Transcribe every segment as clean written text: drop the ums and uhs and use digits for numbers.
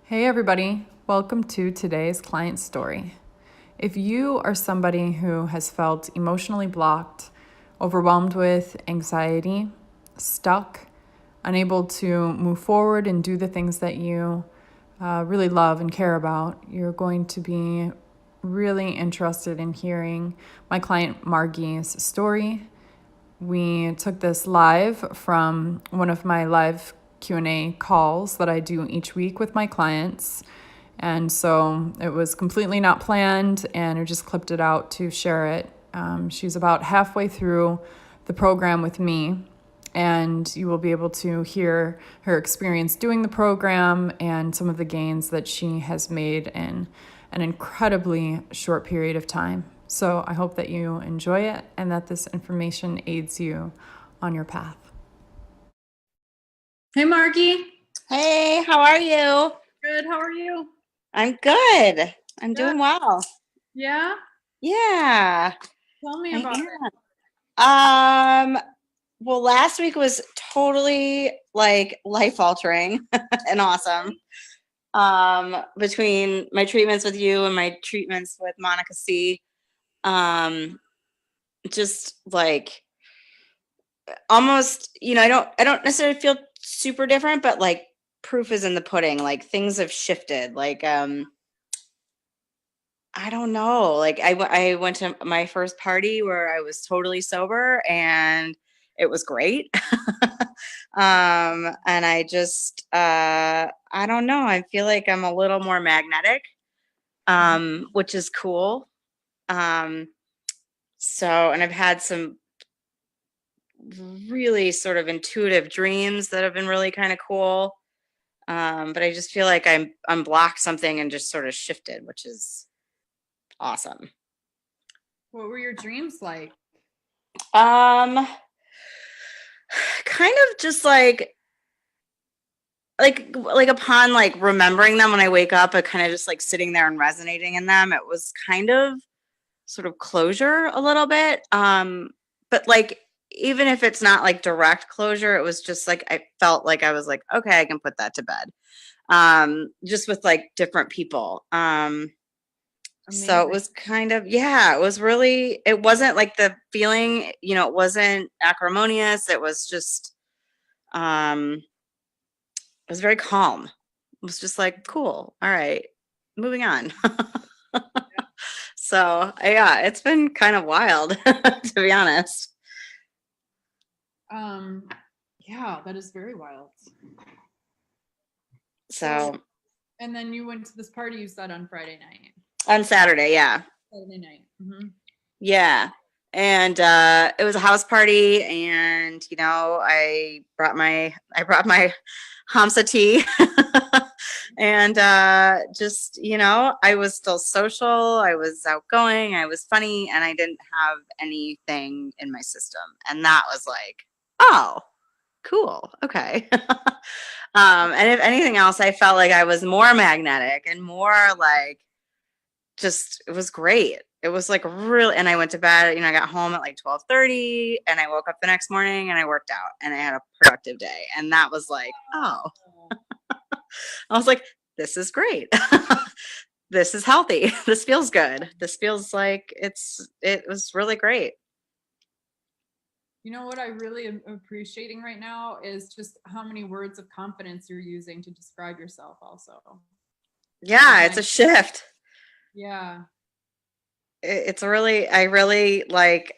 Hey, everybody. Welcome to today's client story. If you are somebody who has felt emotionally blocked, overwhelmed with anxiety, stuck, unable to move forward and do the things that you really love and care about, you're going to be really interested in hearing my client Margi's story. We took this live from one of my live Q&A calls that I do each week with my clients. And so it was completely not planned, and I just clipped it out to share it. She's about halfway through the program with me, and you will be able to hear her experience doing the program and some of the gains that she has made in an incredibly short period of time. So I hope that you enjoy it and that this information aids you on your path. Hey, Margi. Hey, how are you? Good. How are you? I'm good. I'm doing well. Yeah? Yeah, Tell me I about it. am. Well, last week was totally like life altering and awesome. Between my treatments with you and my treatments with Monica C. Just like almost, I don't necessarily feel super different, but like proof is in the pudding. Like things have shifted. Like I don't know. Like I went to my first party where I was totally sober and it was great. And I just I don't know. I feel like I'm a little more magnetic, which is cool. Um, and I've had some really sort of intuitive dreams that have been really kind of cool. But I just feel like I'm unblocked something and just sort of shifted, which is awesome. What were your dreams like? Um, kind of just like upon like remembering them when I wake up, I kind of just like sitting there and resonating in them. It was kind of sort of closure a little bit. But like even if it's not like direct closure, it was just like I felt like I was like, okay, I can put that to bed. Just with like different people. So it Amazing. was kind of, yeah, it was really, it wasn't like the feeling, it wasn't acrimonious. It was just, it was very calm. It was just like, cool. All right, moving on. So yeah, it's been kind of wild, to be honest. Um, yeah, that is very wild. So, So and then you went to this party you said on Friday night. on Saturday, yeah. Saturday night. Mm-hmm. Yeah. And it was a house party, and I brought my Hamsa tea. And just, I was still social, I was outgoing, I was funny, and I didn't have anything in my system. And that was like, oh, cool. Okay. And if anything else, I felt like I was more magnetic and more like just it was great. It was like really, and I went to bed, I got home at like 12:30, and I woke up the next morning and I worked out and I had a productive day. And that was like, oh, I was like, this is great. This is healthy. This feels good. This feels like it was really great. You know what I really am appreciating right now is just how many words of confidence you're using to describe yourself also. Yeah, it's Like, a shift. yeah. It's really, I really like,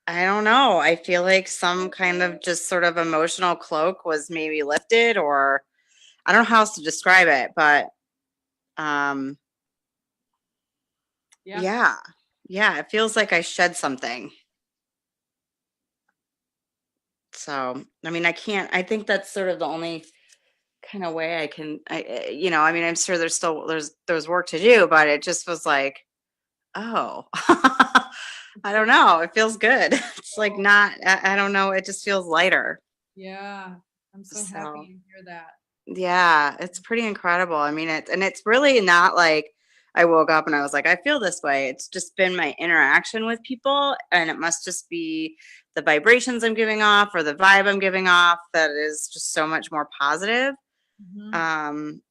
I don't know. I feel like some kind of just sort of emotional cloak was maybe lifted, or I don't know how else to describe it, but um Yeah. yeah. Yeah, it feels like I shed something. So, I mean, I think that's sort of the only kind of way I can, I mean, I'm sure there's work to do, but it just was like, oh, I don't know. It feels good. It's like not, I don't know. It just feels lighter. Yeah. I'm so happy So, to hear that. yeah, it's pretty incredible. I mean, it's really not like I woke up and I was like, I feel this way. It's just been my interaction with people, and it must just be the vibrations I'm giving off or the vibe I'm giving off that is just so much more positive. Mm-hmm. Um,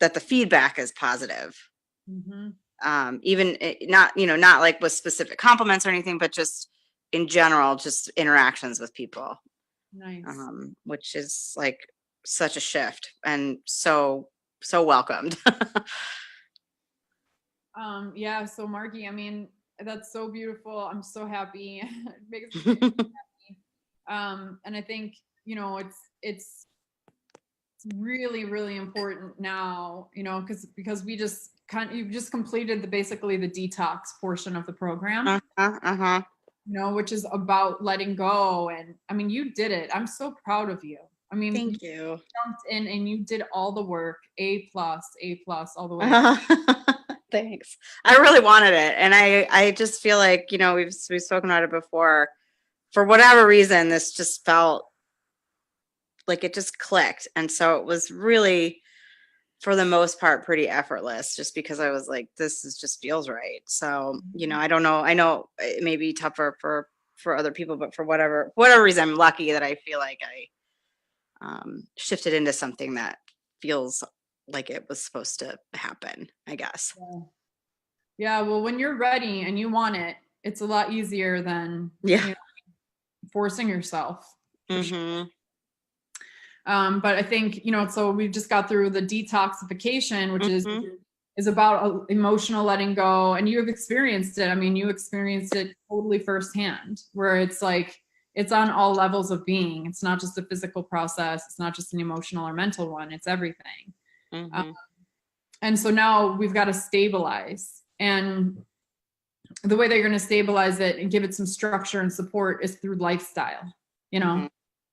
that the feedback is positive. Mhm. Even not, not like with specific compliments or anything, but just in general, just interactions with people, Nice. which is like such a shift and so welcomed. Yeah, so Margie, I mean, that's so beautiful. I'm so happy. It makes me happy. And I think, it's really, really important now, because you've just completed basically the detox portion of the program, Uh-huh. which is about letting go. And I mean, you did it. I'm so proud of you. I mean, you Thank you. jumped in and you did all the work, A plus, all the way. Thanks. I really wanted it, and I just feel like, we've spoken about it before. For whatever reason, this just felt like it just clicked, and so it was really, for the most part, pretty effortless, just because I was like, this is just feels right. So, I don't know. I know it may be tougher for other people, but for whatever reason, I'm lucky that I feel like I shifted into something that feels like it was supposed to happen, I guess. Yeah. Yeah, well, when you're ready and you want it, it's a lot easier than Yeah. forcing yourself. For sure. Mm-hmm. But I think, so we just got through the detoxification, which Mm-hmm. is about emotional letting go, and you have experienced it. I mean, you experienced it totally firsthand, where it's like it's on all levels of being. It's not just a physical process. It's not just an emotional or mental one. It's everything. Mm-hmm. And so now we've got to stabilize. And the way that you're going to stabilize it and give it some structure and support is through lifestyle, you know?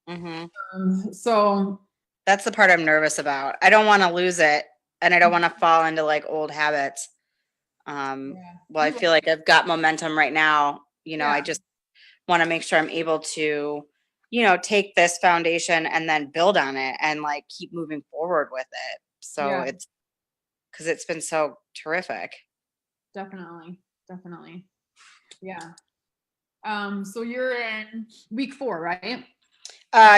Mm-hmm. Mm-hmm. So That's the part I'm nervous about. I don't want to lose it, and I don't want to fall into like old habits. Well, I feel like I've got momentum right now. I just want to make sure I'm able to, take this foundation and then build on it and like keep moving forward with it. So it's because it's been so terrific. Definitely. Yeah. So you're in week 4, right?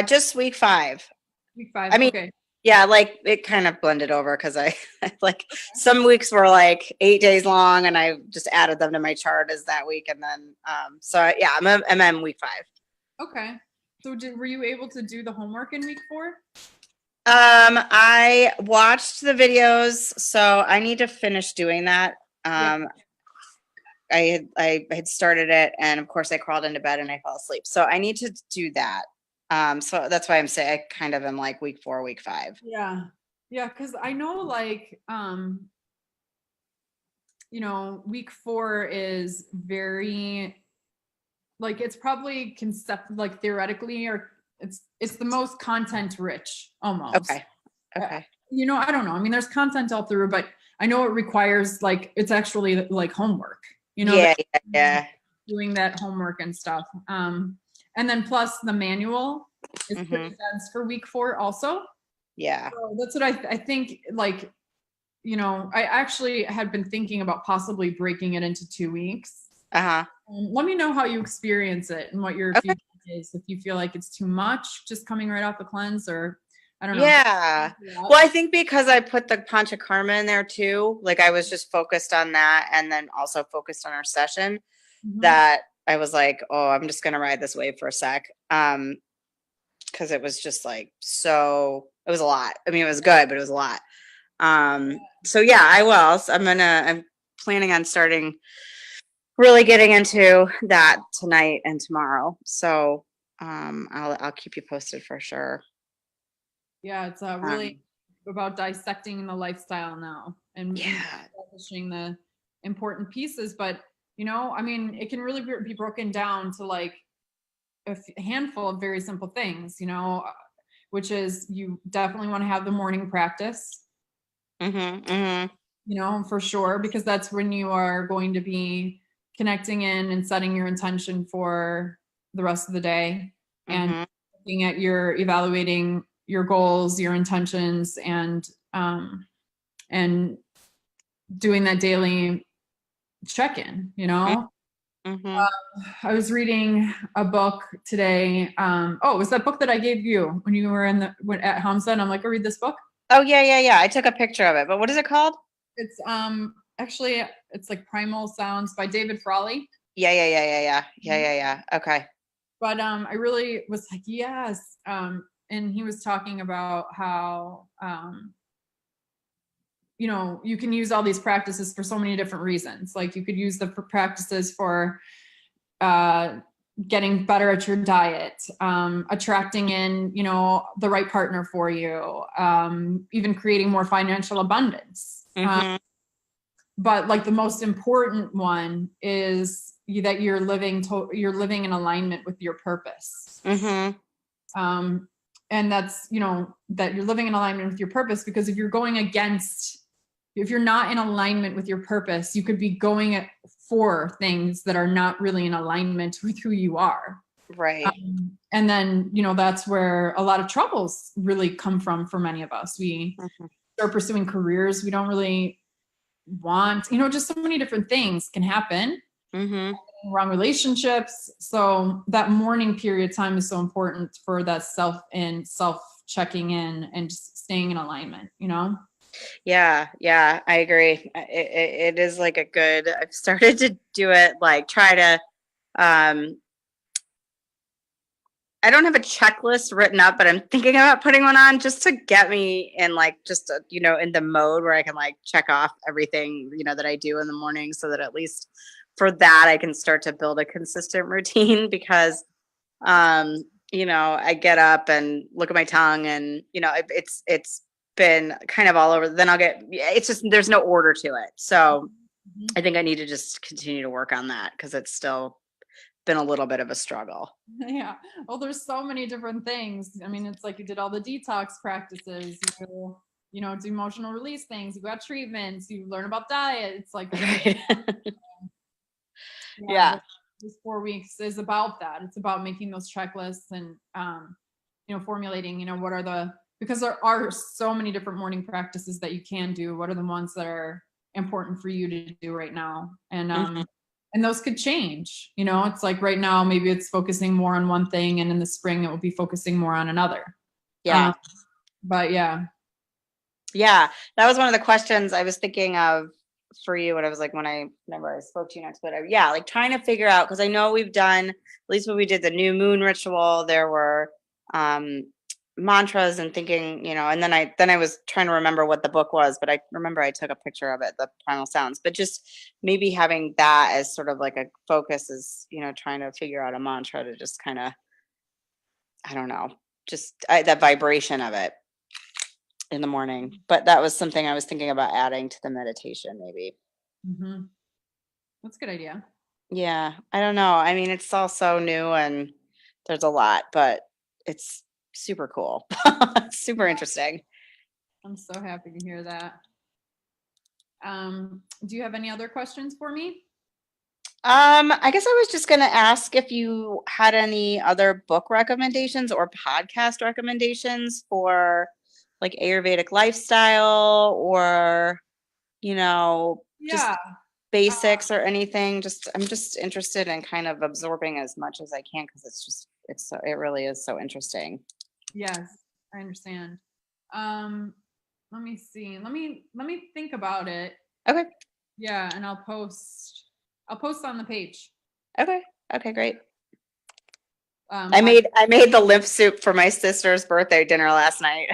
Just week 5. Week 5. I mean, Okay. yeah, like it kind of blended over because I like some weeks were like 8 days long, and I just added them to my chart as that week, and then yeah, I'm in week 5. Okay. So were you able to do the homework in week 4? I watched the videos, so I need to finish doing that. I had started it, and of course I crawled into bed and I fell asleep. So I need to do that. So that's why I'm saying I kind of am like week 4, week 5. Yeah. Yeah, because I know like week 4 is very like it's probably like theoretically, or it's the most content rich almost. Okay. I don't know. I mean, there's content all through, but I know it requires like it's actually like homework. Yeah. Doing that homework and stuff. And then plus the manual is pretty dense for week 4 also. Yeah. So that's what I think. Like, I actually had been thinking about possibly breaking it into 2 weeks. Let me know how you experience it and what your feedback is. If you feel like it's too much, just coming right off the cleanse, or I don't know. Yeah. Well, I think because I put the Panchakarma in there too, like I was just focused on that, and then also focused on our session, that I was like, oh, I'm just gonna ride this wave for a sec. Because it was just like it was a lot. I mean, it was good, but it was a lot. So yeah, I will. So I'm planning on starting really getting into that tonight and tomorrow. So I'll keep you posted for sure. Yeah, it's really about dissecting the lifestyle now and establishing the important pieces. But I mean, it can really be broken down to like a handful of very simple things. Which is you definitely want to have the morning practice. For sure, because that's when you are going to be connecting in and setting your intention for the rest of the day, and looking at evaluating your goals, your intentions, and doing that daily check-in. I was reading a book today. It was that book that I gave you when you were at Hamza, and I'm like, go read this book. Oh, yeah. I took a picture of it, but what is it called? It's actually it's like Primal Sounds by David Frawley. Yeah. Okay. But I really was like, yes. And he was talking about how you can use all these practices for so many different reasons. Like you could use the practices for getting better at your diet, attracting in, the right partner for you, even creating more financial abundance. Mm-hmm. But like the most important one is that you're living in alignment with your purpose. Mm-hmm. And that's, that you're living in alignment with your purpose, because if you're not in alignment with your purpose, you could be going for things that are not really in alignment with who you are. Right. And then, that's where a lot of troubles really come from for many of us. We start pursuing careers we don't really want, just so many different things can happen. Wrong relationships. So that morning period time is so important for that self checking in and just staying in alignment, Yeah, I agree. It is like I've started to do it, like try to, I don't have a checklist written up, but I'm thinking about putting one on just to get me in in the mode where I can like check off everything, that I do in the morning, so that at least for that I can start to build a consistent routine because, I get up and look at my tongue and, it's been kind of all over. Then it's just, there's no order to it. So I think I need to just continue to work on that because it's still been a little bit of a struggle. Yeah. Well, there's so many different things. I mean, it's like you did all the detox practices, do emotional release things, you got treatments, you learn about diet. It's like, Yeah. This 4 weeks is about that. It's about making those checklists and, formulating, because there are so many different morning practices that you can do. What are the ones that are important for you to do right now? And those could change, it's like right now, maybe it's focusing more on one thing, and in the spring it will be focusing more on another. Yeah. But yeah. Yeah. That was one of the questions I was thinking of for you. And I was like, whenever I spoke to you next, but like trying to figure out, cause I know we've done, at least when we did the new moon ritual, there were, mantras and thinking, and then I was trying to remember what the book was, but I remember I took a picture of it, the Primal Sounds, but just maybe having that as sort of like a focus is, trying to figure out a mantra to just kind of, I don't know, just that vibration of it in the morning. But that was something I was thinking about adding to the meditation, maybe. That's a good idea. Yeah. I don't know. I mean, it's all so new and there's a lot, but it's super cool. Super interesting. I'm so happy to hear that. Do you have any other questions for me? I guess I was just going to ask if you had any other book recommendations or podcast recommendations for like Ayurvedic lifestyle or, just basics or anything. I'm just interested in kind of absorbing as much as I can because it really is so interesting. Yes, I understand. Let me see. Let me think about it. Okay. Yeah, and I'll post on the page. Okay, great. I made the lymph soup for my sister's birthday dinner last night.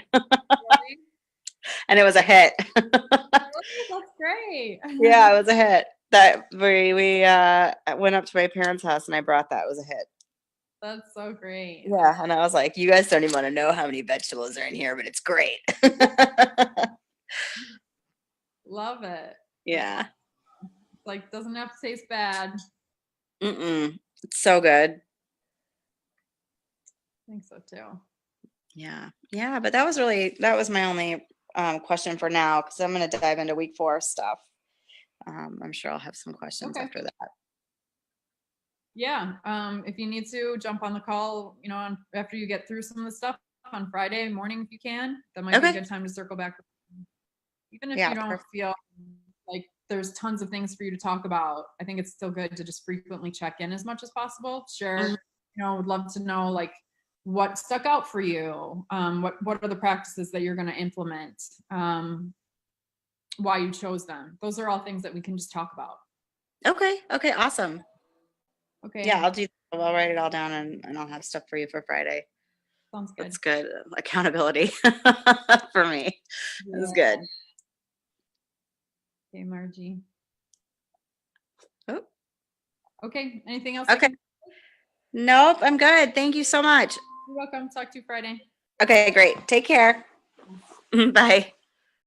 And it was a hit. That's great. Yeah, it was a hit. That we went up to my parents' house and I brought that. It was a hit. That's so great. Yeah, and I was like, you guys don't even want to know how many vegetables are in here, but it's great. Love it. Yeah. Like, doesn't have to taste bad. It's so good. I think so too. Yeah, but that was my only question for now, because I'm going to dive into week 4 stuff. I'm sure I'll have some questions after that. Yeah. If you need to jump on the call, after you get through some of the stuff on Friday morning, if you can, that might be a good time to circle back. Even if you don't feel like there's tons of things for you to talk about, I think it's still good to just frequently check in as much as possible. Sure. Would love to know, like, what stuck out for you? What are the practices that you're going to implement? Why you chose them? Those are all things that we can just talk about. Okay. Okay. Awesome. Okay. Yeah, I'll write it all down and I'll have stuff for you for Friday. Sounds good. That's good. Accountability for me. That's Yeah. good. Okay, Margie. Oh, Okay. Anything else? okay. Nope, I'm good. Thank you so much. You're welcome. Talk to you Friday. Okay, great. Take care. Bye.